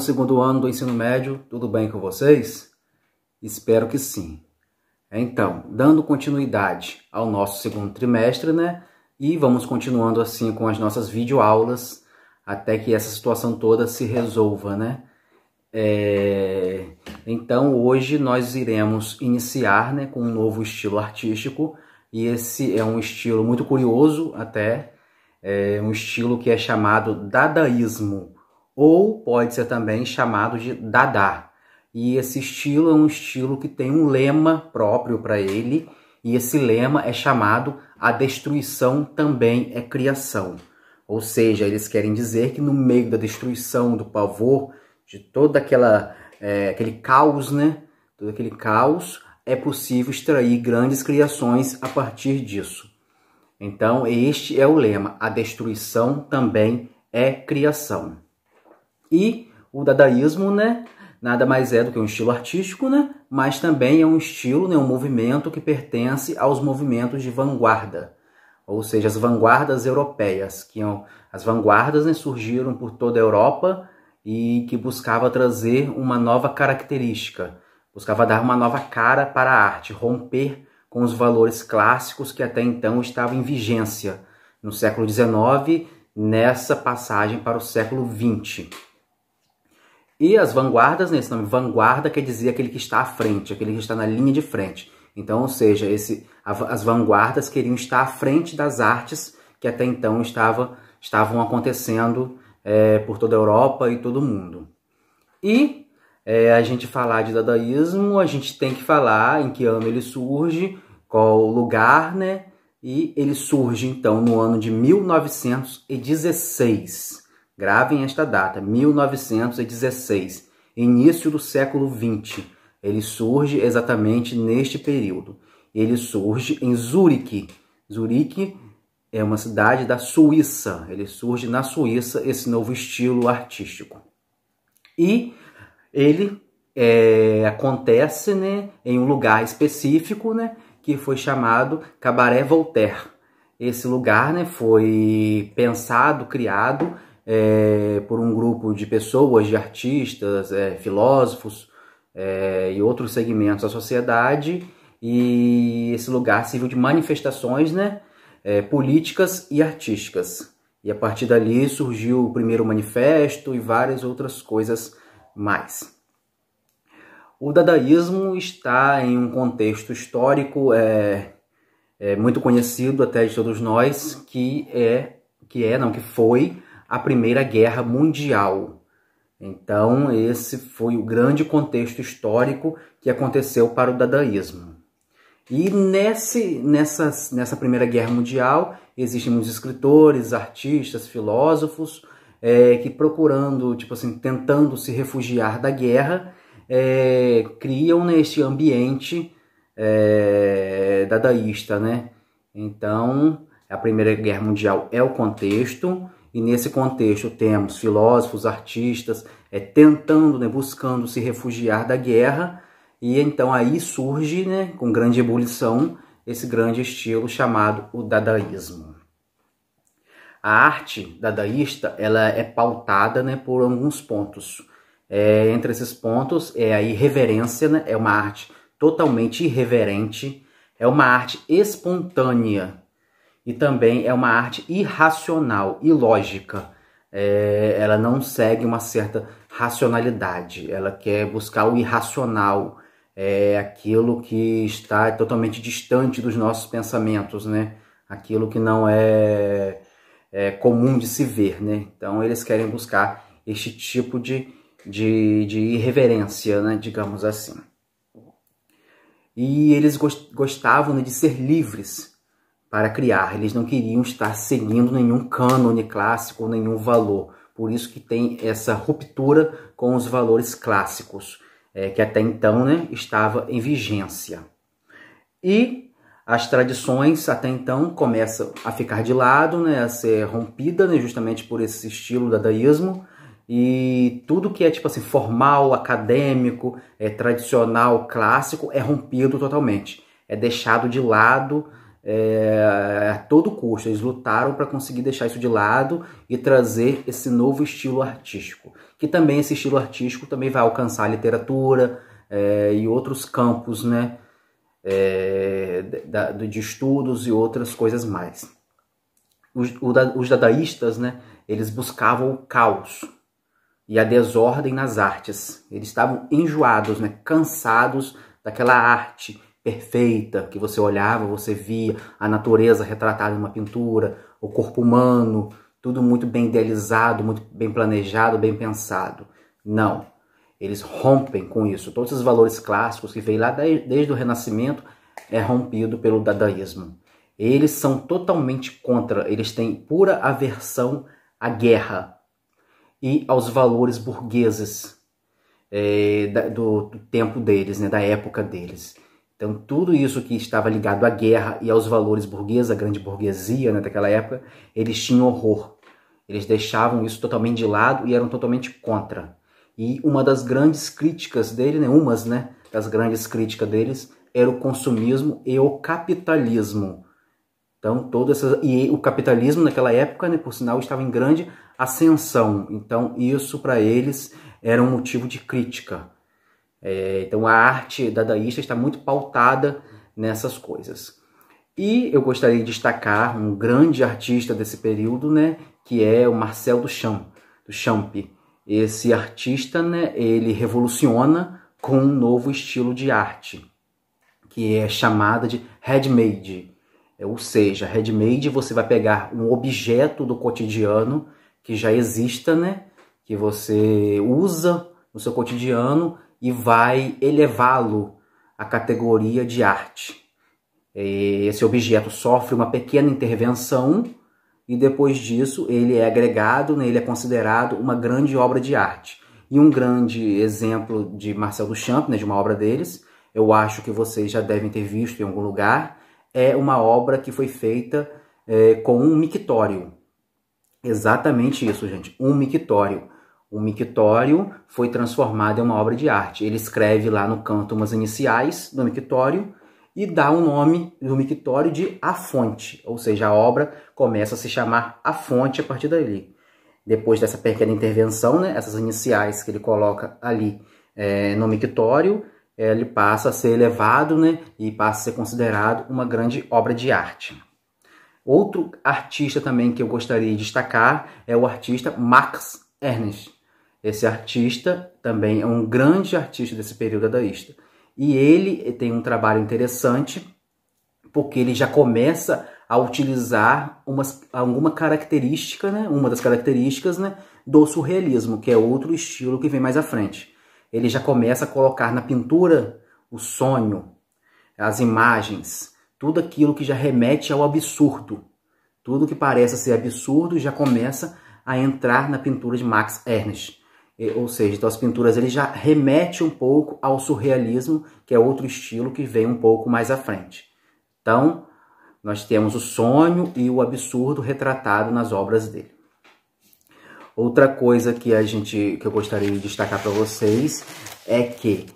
no segundo ano do ensino médio, tudo bem com vocês? Espero que sim. Então, dando continuidade ao nosso segundo trimestre, né? E vamos continuando assim com as nossas videoaulas até que essa situação toda se resolva, né? Então, hoje nós iremos iniciar, né, com um novo estilo artístico, e esse é um estilo muito curioso até, um estilo que é chamado dadaísmo, ou pode ser também chamado de Dada. E esse estilo é um estilo que tem um lema próprio para ele, e esse lema é chamado A Destruição Também é Criação. Ou seja, eles querem dizer que no meio da destruição, do pavor, de todo aquele caos, né? Todo aquele caos, é possível extrair grandes criações a partir disso. Então, este é o lema, a destruição também é criação. E o dadaísmo, né, nada mais é do que um estilo artístico, né, mas também é um estilo, né, um movimento que pertence aos movimentos de vanguarda, ou seja, as vanguardas europeias, as vanguardas, né, surgiram por toda a Europa e que buscava trazer uma nova característica, buscava dar uma nova cara para a arte, romper com os valores clássicos que até então estavam em vigência no século XIX, nessa passagem para o século XX. E as vanguardas, nesse nome vanguarda quer dizer aquele que está à frente, aquele que está na linha de frente. Então, ou seja, as vanguardas queriam estar à frente das artes que até então estavam acontecendo por toda a Europa e todo o mundo. E a gente falar de dadaísmo, a gente tem que falar em que ano ele surge, qual o lugar, né? E ele surge, então, no ano de 1916. Gravem esta data, 1916, início do século XX. Ele surge exatamente neste período. Ele surge em Zurique. Zurique é uma cidade da Suíça. Ele surge na Suíça, esse novo estilo artístico. E ele acontece, né, em um lugar específico, né, que foi chamado Cabaret Voltaire. Esse lugar, né, foi pensado, criado por um grupo de pessoas, de artistas, filósofos e outros segmentos da sociedade, e esse lugar serviu de manifestações, né, políticas e artísticas. E a partir dali surgiu o primeiro manifesto e várias outras coisas mais. O dadaísmo está em um contexto histórico muito conhecido até de todos nós, que foi a Primeira Guerra Mundial. Então, esse foi o grande contexto histórico que aconteceu para o dadaísmo. E nessa Primeira Guerra Mundial, existem muitos escritores, artistas, filósofos, que procurando, tentando se refugiar da guerra, criam neste ambiente dadaísta, né? Então, a Primeira Guerra Mundial é o contexto, e nesse contexto temos filósofos, artistas, tentando, né, buscando se refugiar da guerra, e então aí surge, né, com grande ebulição, esse grande estilo chamado o dadaísmo. A arte dadaísta, ela é pautada, né, por alguns pontos. Entre esses pontos é a irreverência, né, é uma arte totalmente irreverente, é uma arte espontânea, e também é uma arte irracional, ilógica. Ela não segue uma certa racionalidade, ela quer buscar o irracional, aquilo que está totalmente distante dos nossos pensamentos, né? Aquilo que não é comum de se ver, né? Então eles querem buscar este tipo de irreverência, né? Digamos assim. E eles gostavam, né, de ser livres para criar. Eles não queriam estar seguindo nenhum cânone clássico, nenhum valor. Por isso que tem essa ruptura com os valores clássicos, que até então, né, estava em vigência. E as tradições até então começam a ficar de lado, né, a ser rompida, né, justamente por esse estilo dadaísmo. E tudo que é formal, acadêmico, tradicional, clássico, é rompido totalmente. É deixado de lado a todo custo. Eles lutaram para conseguir deixar isso de lado e trazer esse novo estilo artístico, que também esse estilo artístico também vai alcançar a literatura e outros campos, né, de estudos e outras coisas mais. Os dadaístas, né, eles buscavam o caos e a desordem nas artes. Eles estavam enjoados, né, cansados daquela arte perfeita que você olhava, você via a natureza retratada em uma pintura, o corpo humano, tudo muito bem idealizado, muito bem planejado, bem pensado. Não. Eles rompem com isso. Todos os valores clássicos que veio lá desde o Renascimento é rompido pelo dadaísmo. Eles são totalmente contra, eles têm pura aversão à guerra e aos valores burgueses do tempo deles, né, da época deles. Então tudo isso que estava ligado à guerra e aos valores burgueses, a grande burguesia, né, daquela época, eles tinham horror. Eles deixavam isso totalmente de lado e eram totalmente contra. E uma das grandes críticas dele, né, das grandes críticas deles, era o consumismo e o capitalismo. Então, e o capitalismo naquela época, né, por sinal, estava em grande ascensão. Então, isso para eles era um motivo de crítica. Então, a arte dadaísta está muito pautada nessas coisas. E eu gostaria de destacar um grande artista desse período, né, que é o Marcel Duchamp. Esse artista, né, ele revoluciona com um novo estilo de arte, que é chamada de handmade. Ou seja, handmade, você vai pegar um objeto do cotidiano que já exista, né, que você usa no seu cotidiano e vai elevá-lo à categoria de arte. Esse objeto sofre uma pequena intervenção e depois disso ele é agregado, né, ele é considerado uma grande obra de arte. E um grande exemplo de Marcel Duchamp, né, de uma obra deles, eu acho que vocês já devem ter visto em algum lugar, é uma obra que foi feita com um mictório. Exatamente isso, gente, um mictório. O mictório foi transformado em uma obra de arte. Ele escreve lá no canto umas iniciais do mictório e dá o nome do mictório de A Fonte. Ou seja, a obra começa a se chamar A Fonte a partir dali. Depois dessa pequena intervenção, né, essas iniciais que ele coloca ali no mictório, ele passa a ser elevado, né, e passa a ser considerado uma grande obra de arte. Outro artista também que eu gostaria de destacar é o artista Max Ernst. Esse artista também é um grande artista desse período dadaísta. E ele tem um trabalho interessante porque ele já começa a utilizar alguma característica, né, uma das características, né, do surrealismo, que é outro estilo que vem mais à frente. Ele já começa a colocar na pintura o sonho, as imagens, tudo aquilo que já remete ao absurdo. Tudo que parece ser absurdo já começa a entrar na pintura de Max Ernst. Ou seja, então as pinturas ele já remete um pouco ao surrealismo, que é outro estilo que vem um pouco mais à frente. Então, nós temos o sonho e o absurdo retratado nas obras dele. Outra coisa que eu gostaria de destacar para vocês é que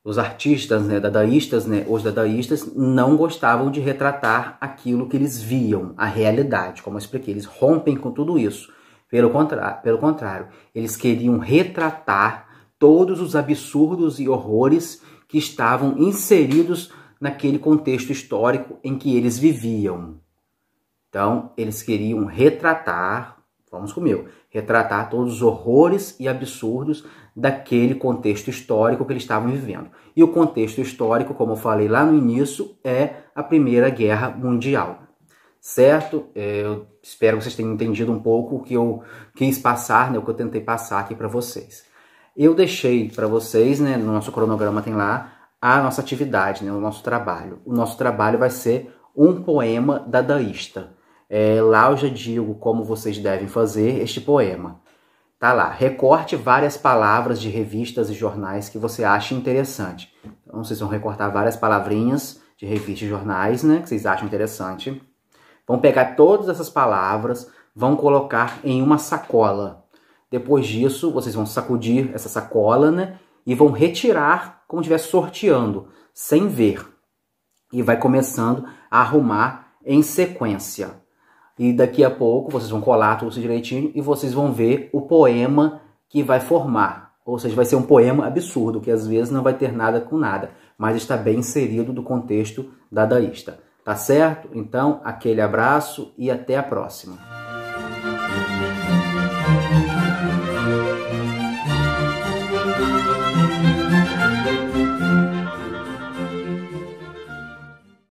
os artistas, né, dadaístas, né, os dadaístas não gostavam de retratar aquilo que eles viam, a realidade, como eu expliquei. Eles rompem com tudo isso. Pelo contrário, eles queriam retratar todos os absurdos e horrores que estavam inseridos naquele contexto histórico em que eles viviam. Então, eles queriam retratar, vamos comigo, retratar todos os horrores e absurdos daquele contexto histórico que eles estavam vivendo. E o contexto histórico, como eu falei lá no início, é a Primeira Guerra Mundial. Certo? Eu espero que vocês tenham entendido um pouco o que eu quis passar, né, o que eu tentei passar aqui para vocês. Eu deixei para vocês, né, no nosso cronograma tem lá a nossa atividade, né, o nosso trabalho. O nosso trabalho vai ser um poema dadaísta. Lá eu já digo como vocês devem fazer este poema. Tá lá, recorte várias palavras de revistas e jornais que você acha interessante. Então vocês vão recortar várias palavrinhas de revistas e jornais, né, que vocês acham interessante. Vão pegar todas essas palavras, vão colocar em uma sacola. Depois disso, vocês vão sacudir essa sacola, né? E vão retirar como se estivesse sorteando, sem ver. E vai começando a arrumar em sequência. E daqui a pouco vocês vão colar tudo isso direitinho e vocês vão ver o poema que vai formar. Ou seja, vai ser um poema absurdo, que às vezes não vai ter nada com nada, mas está bem inserido do contexto dadaísta. Tá certo? Então, aquele abraço e até a próxima.